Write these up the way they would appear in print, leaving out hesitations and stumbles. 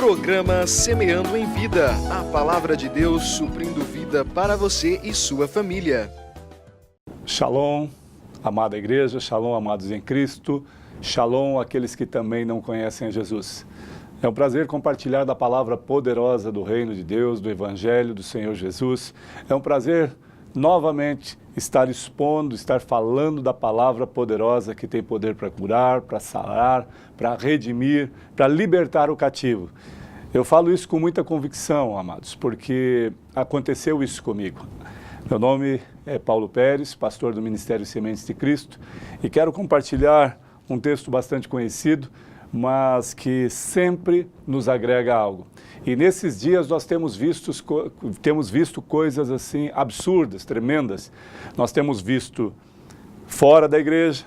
Programa Semeando em Vida, a palavra de Deus suprindo vida para você e sua família. Shalom, amada igreja, shalom, amados em Cristo, shalom, aqueles que também não conhecem a Jesus. É um prazer compartilhar da palavra poderosa do Reino de Deus, do Evangelho do Senhor Jesus. É um prazer novamente estar expondo, estar falando da palavra poderosa que tem poder para curar, para sarar, para redimir, para libertar o cativo. Eu falo isso com muita convicção, amados, porque aconteceu isso comigo. Meu nome é Paulo Pérez, pastor do Ministério Sementes de Cristo, e quero compartilhar um texto bastante conhecido, mas que sempre nos agrega algo. E nesses dias nós temos visto coisas assim absurdas, tremendas. Nós temos visto fora da igreja,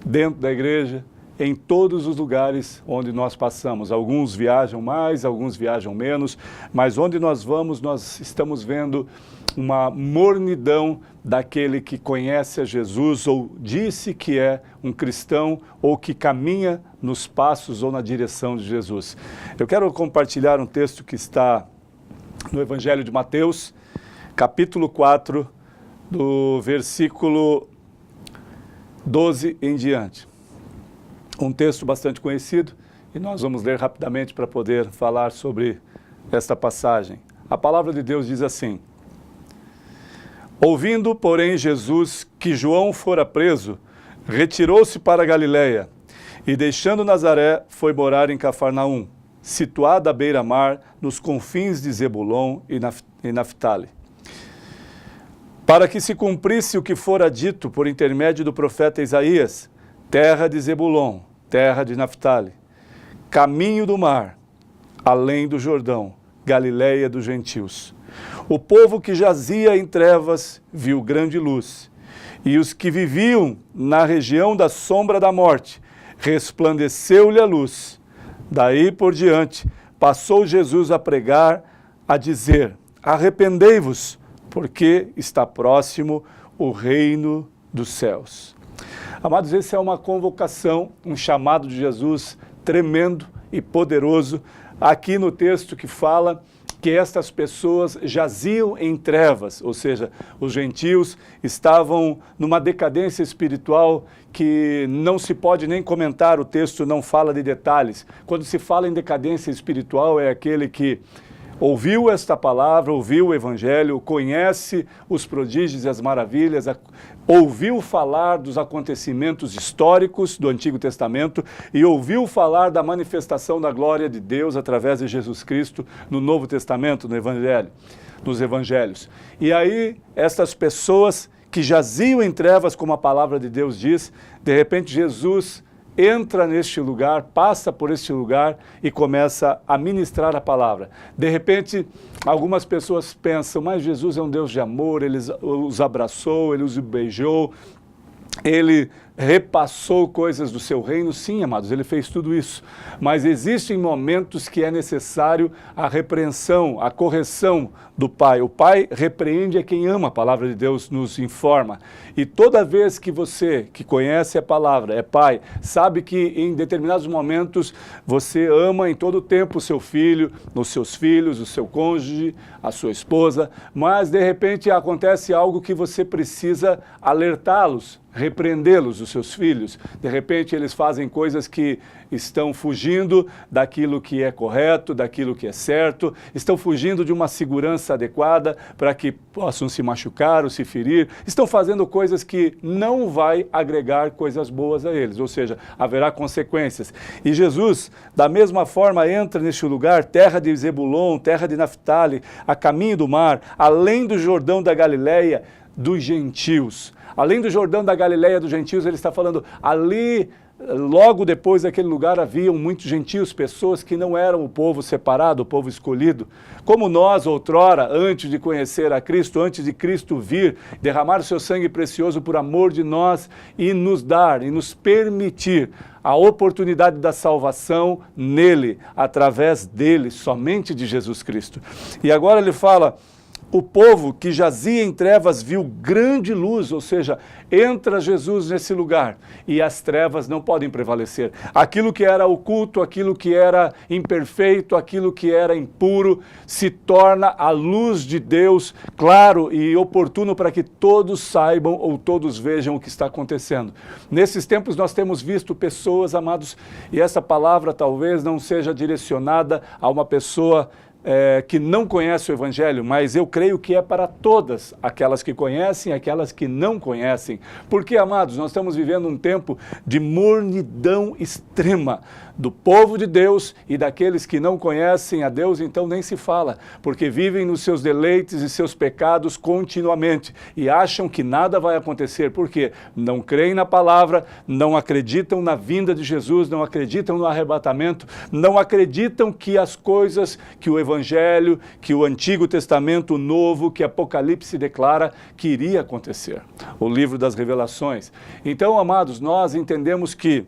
dentro da igreja, em todos os lugares onde nós passamos. Alguns viajam mais, alguns viajam menos, mas onde nós vamos, nós estamos vendo uma mornidão daquele que conhece a Jesus ou disse que é um cristão ou que caminha nos passos ou na direção de Jesus. Eu quero compartilhar um texto que está no Evangelho de Mateus, capítulo 4, do versículo 12 em diante. Um texto bastante conhecido e nós vamos ler rapidamente para poder falar sobre esta passagem. A palavra de Deus diz assim: Ouvindo, porém, Jesus que João fora preso, retirou-se para a Galiléia e, deixando Nazaré, foi morar em Cafarnaum, situada à beira-mar, nos confins de Zebulon e Naftali, para que se cumprisse o que fora dito por intermédio do profeta Isaías: terra de Zebulon, terra de Naftali, caminho do mar, além do Jordão, Galiléia dos gentios. O povo que jazia em trevas viu grande luz, e os que viviam na região da sombra da morte, resplandeceu-lhe a luz. Daí por diante, passou Jesus a pregar, a dizer: arrependei-vos, porque está próximo o reino dos céus. Amados, essa é uma convocação, um chamado de Jesus tremendo e poderoso, aqui no texto que fala que estas pessoas jaziam em trevas, ou seja, os gentios estavam numa decadência espiritual que não se pode nem comentar, o texto não fala de detalhes. Quando se fala em decadência espiritual, é aquele que ouviu esta palavra, ouviu o Evangelho, conhece os prodígios e as maravilhas, ouviu falar dos acontecimentos históricos do Antigo Testamento e ouviu falar da manifestação da glória de Deus através de Jesus Cristo no Novo Testamento, no Evangelho, nos Evangelhos. E aí, estas pessoas que jaziam em trevas, como a palavra de Deus diz, de repente Jesus entra neste lugar, passa por este lugar e começa a ministrar a palavra. De repente, algumas pessoas pensam, mas Jesus é um Deus de amor, Ele os abraçou, Ele os beijou, Ele repassou coisas do seu reino. Sim, amados, Ele fez tudo isso. Mas existem momentos que é necessário a repreensão, a correção do Pai. O Pai repreende a quem ama, a palavra de Deus nos informa. E toda vez que você, que conhece a palavra, é pai, sabe que em determinados momentos você ama em todo o tempo o seu filho, os seus filhos, o seu cônjuge, a sua esposa, mas de repente acontece algo que você precisa alertá-los, repreendê-los, os seus filhos. De repente eles fazem coisas que estão fugindo daquilo que é correto, daquilo que é certo, estão fugindo de uma segurança adequada para que possam se machucar ou se ferir, estão fazendo coisas que não vai agregar coisas boas a eles, ou seja, haverá consequências. E Jesus, da mesma forma, entra neste lugar, terra de Zebulon, terra de Naftali, a caminho do mar, além do Jordão da Galiléia, dos gentios. Além do Jordão da Galiléia dos gentios, ele está falando ali. Logo depois daquele lugar haviam muitos gentios, pessoas que não eram o povo separado, o povo escolhido. Como nós, outrora, antes de conhecer a Cristo, antes de Cristo vir, derramar o seu sangue precioso por amor de nós e nos dar, e nos permitir a oportunidade da salvação nele, através dele, somente de Jesus Cristo. E agora ele fala: o povo que jazia em trevas viu grande luz, ou seja, entra Jesus nesse lugar e as trevas não podem prevalecer. Aquilo que era oculto, aquilo que era imperfeito, aquilo que era impuro, se torna a luz de Deus, claro e oportuno para que todos saibam ou todos vejam o que está acontecendo. Nesses tempos nós temos visto pessoas, amados, e essa palavra talvez não seja direcionada a uma pessoa que não conhece o Evangelho, mas eu creio que é para todas, aquelas que conhecem, aquelas que não conhecem. Porque, amados, nós estamos vivendo um tempo de mornidão extrema do povo de Deus e daqueles que não conhecem a Deus, então nem se fala, porque vivem nos seus deleites e seus pecados continuamente e acham que nada vai acontecer, porque não creem na palavra, não acreditam na vinda de Jesus, não acreditam no arrebatamento, não acreditam que as coisas que o Evangelho, que o Antigo Testamento, o Novo, que Apocalipse declara que iria acontecer. O livro das Revelações. Então, amados, nós entendemos que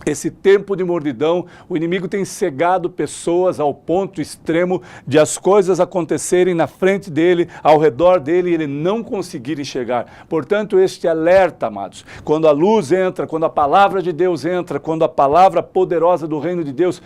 esse tempo de mornidão, o inimigo tem cegado pessoas ao ponto extremo de as coisas acontecerem na frente dele, ao redor dele, e ele não conseguir enxergar. Portanto, este alerta, amados, quando a luz entra, quando a palavra de Deus entra, quando a palavra poderosa do reino de Deus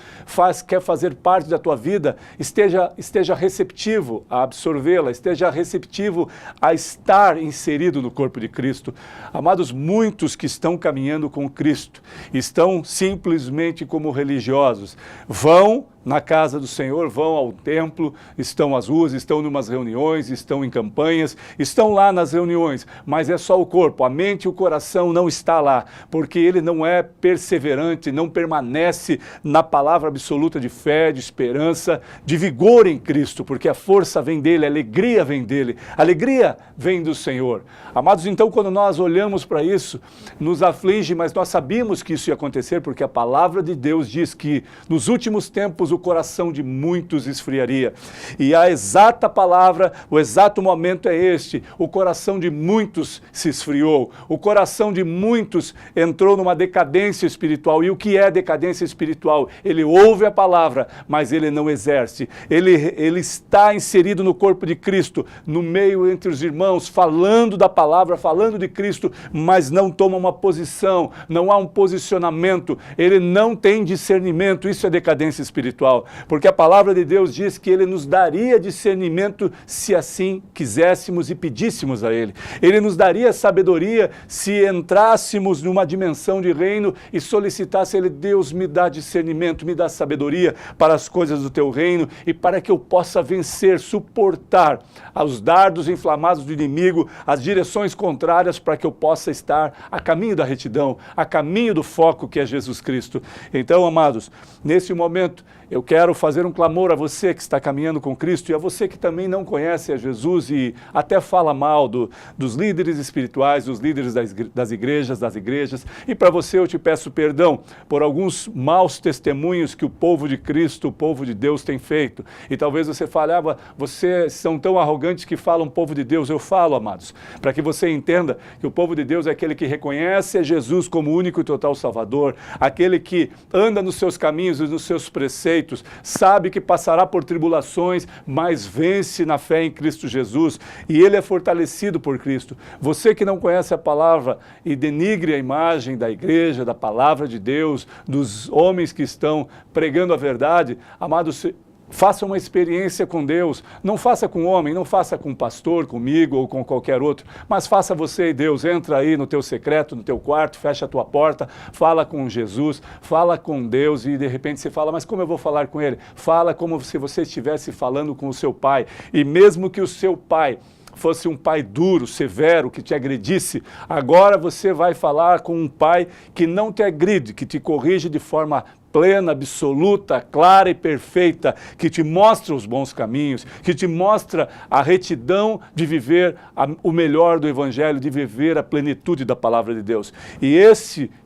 quer fazer parte da tua vida, esteja receptivo a absorvê-la, esteja receptivo a estar inserido no corpo de Cristo. Amados, muitos que estão caminhando com Cristo, estão simplesmente como religiosos, vão na casa do Senhor, vão ao templo, estão às ruas, estão em umas reuniões, estão em campanhas, estão lá nas reuniões, mas é só o corpo, a mente e o coração não está lá, porque ele não é perseverante, não permanece na palavra absoluta de fé, de esperança, de vigor em Cristo, porque a força vem dele, a alegria vem dele, a alegria vem do Senhor. Amados, então quando nós olhamos para isso, nos aflige, mas nós sabíamos que isso ia acontecer, porque a palavra de Deus diz que nos últimos tempos o coração de muitos esfriaria. E a exata palavra, o exato momento é este: o coração de muitos se esfriou, o coração de muitos entrou numa decadência espiritual. E o que é decadência espiritual? Ele ouve a palavra, mas ele não exerce. Ele está inserido no corpo de Cristo, no meio entre os irmãos, falando da palavra, falando de Cristo, mas não toma uma posição, não há um posicionamento, ele não tem discernimento. Isso é decadência espiritual. Porque a palavra de Deus diz que ele nos daria discernimento se assim quiséssemos e pedíssemos a ele. Ele nos daria sabedoria se entrássemos numa dimensão de reino e solicitasse a ele: Deus, me dá discernimento, me dá sabedoria para as coisas do teu reino e para que eu possa vencer, suportar os dardos inflamados do inimigo, as direções contrárias, para que eu possa estar a caminho da retidão, a caminho do foco que é Jesus Cristo. Então, amados, nesse momento, eu quero fazer um clamor a você que está caminhando com Cristo e a você que também não conhece a Jesus e até fala mal dos líderes espirituais, dos líderes das igrejas. E para você eu te peço perdão por alguns maus testemunhos que o povo de Cristo, o povo de Deus tem feito. E talvez você fale: vocês são tão arrogantes que falam povo de Deus. Eu falo, amados, para que você entenda que o povo de Deus é aquele que reconhece a Jesus como único e total Salvador, aquele que anda nos seus caminhos e nos seus preceitos, sabe que passará por tribulações, mas vence na fé em Cristo Jesus, e ele é fortalecido por Cristo. Você que não conhece a palavra e denigre a imagem da igreja, da palavra de Deus, dos homens que estão pregando a verdade, amados, faça uma experiência com Deus. Não faça com homem, não faça com pastor, comigo ou com qualquer outro, mas faça você e Deus. Entra aí no teu secreto, no teu quarto, fecha a tua porta, fala com Jesus, fala com Deus, e de repente você fala: mas como eu vou falar com ele? Fala como se você estivesse falando com o seu pai. E mesmo que o seu pai fosse um pai duro, severo, que te agredisse, agora você vai falar com um pai que não te agride, que te corrige de forma plena, absoluta, clara e perfeita, que te mostra os bons caminhos, que te mostra a retidão de viver o melhor do Evangelho, de viver a plenitude da palavra de Deus. E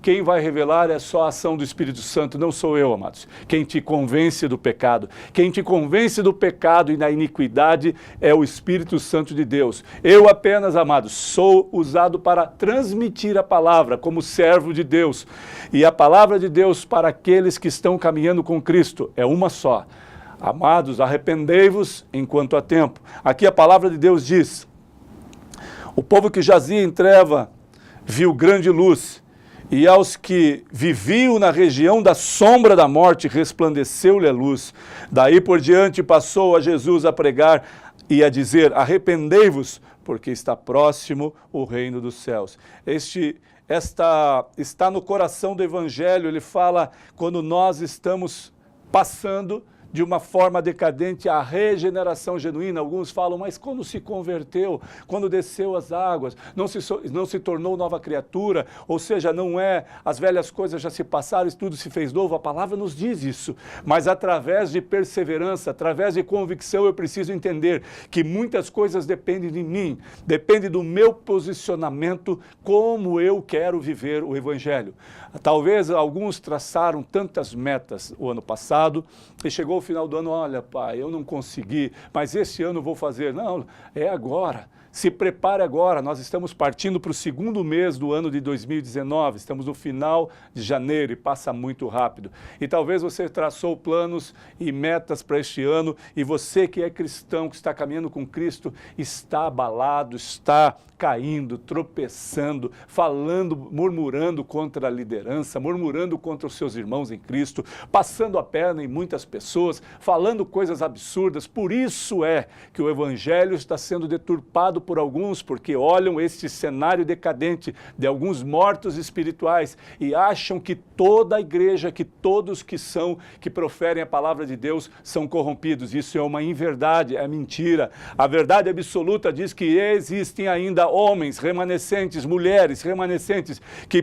quem vai revelar é só a ação do Espírito Santo, não sou eu, amados. Quem te convence do pecado, quem te convence do pecado e da iniquidade é o Espírito Santo de Deus. Eu apenas, amados, sou usado para transmitir a palavra como servo de Deus. E a palavra de Deus para aqueles que estão caminhando com Cristo é uma só: Amados, arrependei-vos enquanto há tempo. Aqui a palavra de Deus diz: o povo que jazia em treva viu grande luz, e aos que viviam na região da sombra da morte resplandeceu-lhe a luz. Daí por diante passou a Jesus a pregar e a dizer: arrependei-vos, porque está próximo o reino dos céus. Está no coração do Evangelho. Ele fala quando nós estamos passando de uma forma decadente à regeneração genuína. Alguns falam, mas quando se converteu, quando desceu as águas, não se tornou nova criatura, ou seja, não é, as velhas coisas já se passaram, tudo se fez novo. A palavra nos diz isso, mas através de perseverança, através de convicção, eu preciso entender que muitas coisas dependem de mim, depende do meu posicionamento, como eu quero viver o Evangelho. Talvez alguns traçaram tantas metas o ano passado, e chegou o final do ano, olha pai, eu não consegui, mas esse ano eu vou fazer. Não, é agora. Se prepare agora, nós estamos partindo para o segundo mês do ano de 2019, estamos no final de janeiro e passa muito rápido. E talvez você traçou planos e metas para este ano e você que é cristão, que está caminhando com Cristo, está abalado, está caindo, tropeçando, falando, murmurando contra a liderança, murmurando contra os seus irmãos em Cristo, passando a perna em muitas pessoas, falando coisas absurdas. Por isso é que o Evangelho está sendo deturpado por alguns, porque olham este cenário decadente de alguns mortos espirituais e acham que toda a igreja, que todos que proferem a palavra de Deus são corrompidos. Isso é uma inverdade, é mentira. A verdade absoluta diz que existem ainda homens remanescentes, mulheres remanescentes que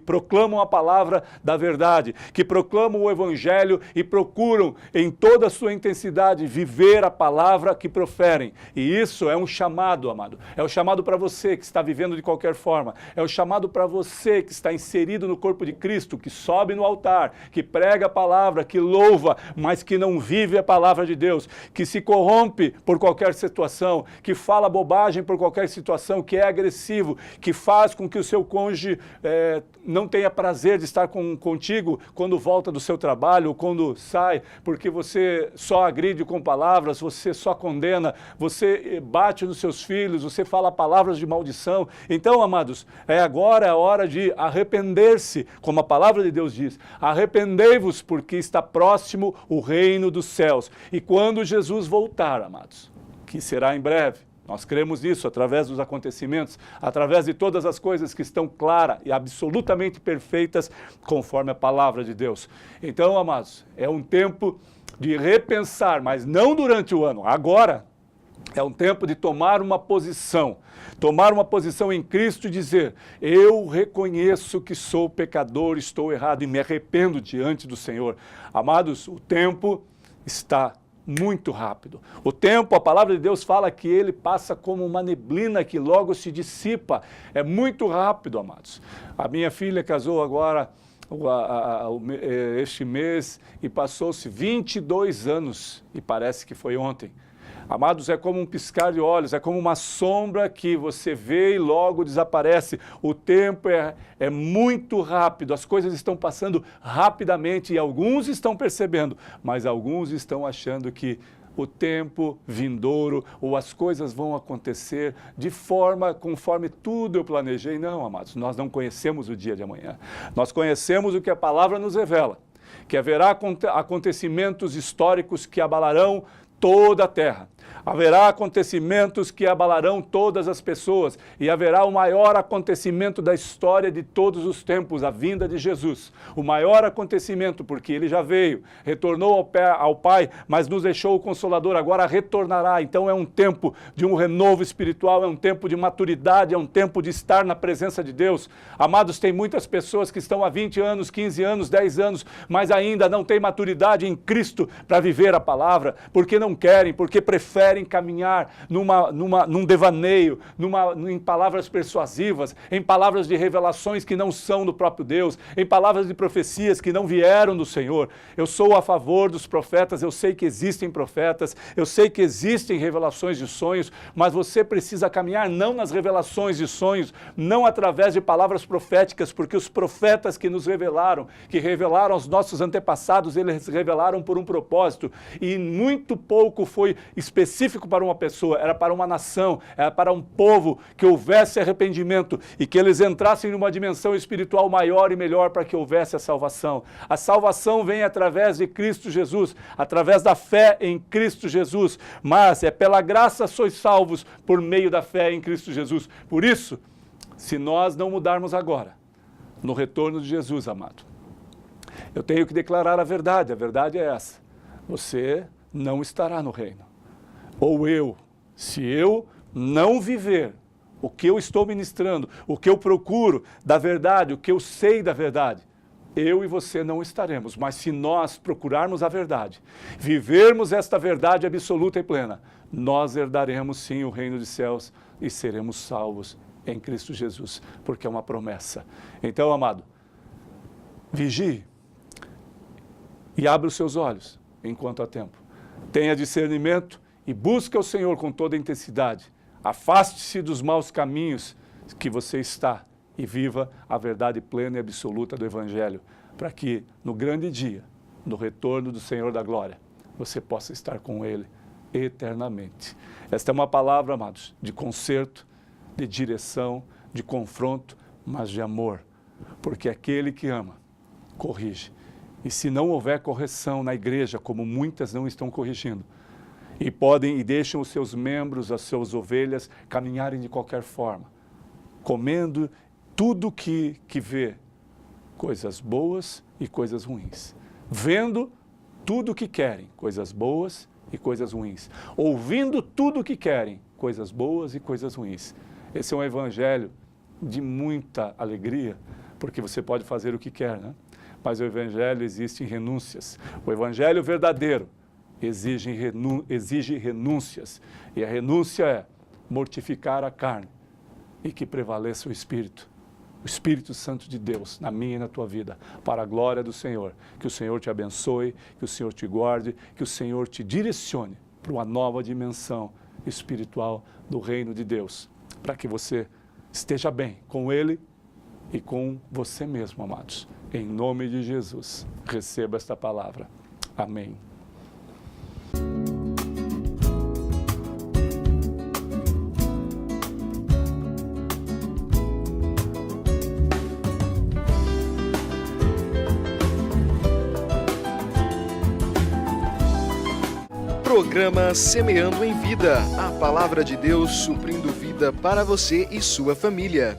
proclamam a palavra da verdade, que proclamam o Evangelho e procuram em toda a sua intensidade viver a palavra que proferem. E isso é um chamado, amado. É o chamado para você que está vivendo de qualquer forma. É o chamado para você que está inserido no corpo de Cristo, que sobe no altar, que prega a palavra, que louva, mas que não vive a palavra de Deus, que se corrompe por qualquer situação, que fala bobagem por qualquer situação, que é agressivo, que faz com que o seu cônjuge não tenha prazer de estar contigo quando volta do seu trabalho ou quando sai, porque você só agride com palavras, você só condena, você bate nos seus filhos, você fala palavras de maldição. Então, amados, agora é a hora de arrepender-se, como a palavra de Deus diz. Arrependei-vos, porque está próximo o reino dos céus. E quando Jesus voltar, amados, que será em breve, nós cremos nisso através dos acontecimentos, através de todas as coisas que estão claras e absolutamente perfeitas, conforme a palavra de Deus. Então, amados, é um tempo de repensar, mas não durante o ano, agora. É um tempo de tomar uma posição em Cristo e dizer: eu reconheço que sou pecador, estou errado e me arrependo diante do Senhor. Amados, o tempo está muito rápido. O tempo, a palavra de Deus fala que ele passa como uma neblina que logo se dissipa. É muito rápido, amados. A minha filha casou agora este mês e passou-se 22 anos e parece que foi ontem. Amados, é como um piscar de olhos, é como uma sombra que você vê e logo desaparece. O tempo é muito rápido, as coisas estão passando rapidamente e alguns estão percebendo, mas alguns estão achando que o tempo vindouro ou as coisas vão acontecer de forma conforme tudo eu planejei. Não, amados, nós não conhecemos o dia de amanhã. Nós conhecemos o que a palavra nos revela, que haverá acontecimentos históricos que abalarão toda a terra. Haverá acontecimentos que abalarão todas as pessoas e haverá o maior acontecimento da história de todos os tempos, a vinda de Jesus. O maior acontecimento, porque ele já veio, retornou ao Pai, mas nos deixou o Consolador, agora retornará. Então é um tempo de um renovo espiritual, é um tempo de maturidade, é um tempo de estar na presença de Deus. Amados, tem muitas pessoas que estão há 20 anos, 15 anos, 10 anos, mas ainda não têm maturidade em Cristo para viver a palavra, porque não querem, porque preferem preferem caminhar num devaneio, em palavras persuasivas, em palavras de revelações que não são do próprio Deus, em palavras de profecias que não vieram do Senhor. Eu sou a favor dos profetas, eu sei que existem profetas, eu sei que existem revelações de sonhos, mas você precisa caminhar não nas revelações de sonhos, não através de palavras proféticas, porque os profetas que nos revelaram, que revelaram aos nossos antepassados, eles revelaram por um propósito, e muito pouco foi específico para uma pessoa, era para uma nação, era para um povo, que houvesse arrependimento e que eles entrassem numa dimensão espiritual maior e melhor para que houvesse a salvação. A salvação vem através de Cristo Jesus, através da fé em Cristo Jesus, mas é pela graça sois salvos por meio da fé em Cristo Jesus. Por isso, se nós não mudarmos agora, no retorno de Jesus, amado, eu tenho que declarar a verdade é essa: você não estará no reino. Ou eu, se eu não viver o que eu estou ministrando, o que eu procuro da verdade, o que eu sei da verdade, eu e você não estaremos. Mas se nós procurarmos a verdade, vivermos esta verdade absoluta e plena, nós herdaremos sim o reino dos céus e seremos salvos em Cristo Jesus, porque é uma promessa. Então, amado, vigie e abra os seus olhos enquanto há tempo. Tenha discernimento e busque o Senhor com toda a intensidade. Afaste-se dos maus caminhos que você está e viva a verdade plena e absoluta do Evangelho, para que no grande dia, no retorno do Senhor da glória, você possa estar com Ele eternamente. Esta é uma palavra, amados, de conserto, de direção, de confronto, mas de amor, porque aquele que ama, corrige. E se não houver correção na igreja, como muitas não estão corrigindo, e podem e deixam os seus membros, as suas ovelhas, caminharem de qualquer forma, comendo tudo que vê, coisas boas e coisas ruins, vendo tudo o que querem, coisas boas e coisas ruins, ouvindo tudo o que querem, coisas boas e coisas ruins. Esse é um evangelho de muita alegria, porque você pode fazer o que quer, né? Mas o evangelho existe em renúncias. O evangelho verdadeiro exige renúncias. E a renúncia é mortificar a carne e que prevaleça o Espírito Santo de Deus na minha e na tua vida, para a glória do Senhor. Que o Senhor te abençoe, que o Senhor te guarde, que o Senhor te direcione para uma nova dimensão espiritual do reino de Deus, para que você esteja bem com Ele e com você mesmo, amados. Em nome de Jesus, receba esta palavra. Amém. Programa Semeando em Vida, a palavra de Deus suprindo vida para você e sua família.